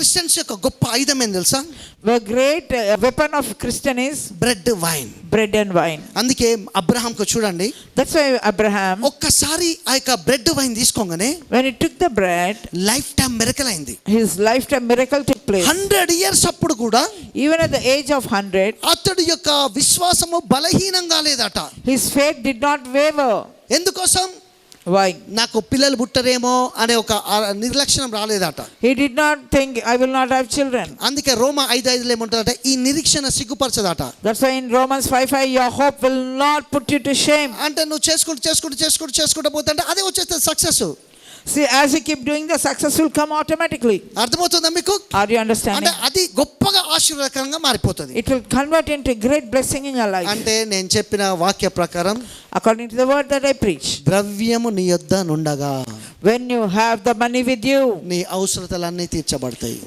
Christians యొక్క గొప్ప ఆయుధం ఏం తెలుసా? The great weapon of Christian is bread, wine. bread and wine. అందుకే అబ్రహాంకు చూడండి, That's why Abraham, ఒక్కసారి ఆ యొక్క బ్రెడ్ వైన్ తీసుకోగానే when he took the bread, life time miracle అయింది. his lifetime miracle took place. 100 years అప్పుడు కూడా Even at the age of 100, అతడి యొక్క విశ్వాసము బలహీనంగా లేదట. his faith did not waver. ఎందుకోసం? Why? నాకు పిల్లలు పుట్టరేమో అనే ఒక నిర్లక్ష్యం రాలేదట. He did not think, I will not have children. అందుకే రోమా 5:5 ఏమంటారట, ఈ నిరీక్షణ సిగ్గుపరచదట. That's why in Romans 5:5, your hope will not put you to shame. అంటే నువ్వు చేసుకుంటూ పోతుంటే అదే వచ్చేస్తుంది success. See, as you keep doing, the success will come automatically. అర్థమవుతుందా మీకు? Are you understanding? అంటే అది గొప్పగా ఆశీర్వాదకరంగా మారిపోతుంది. It will convert into great blessing in your life. అంటే నేను చెప్పిన వాక్య ప్రకారం, according to the word that I preach, ద్రవ్యము నీ యొద్ద నుండగా, when you have the money with you, నీ అవసరతలన్నీ తీర్చబడతాయి.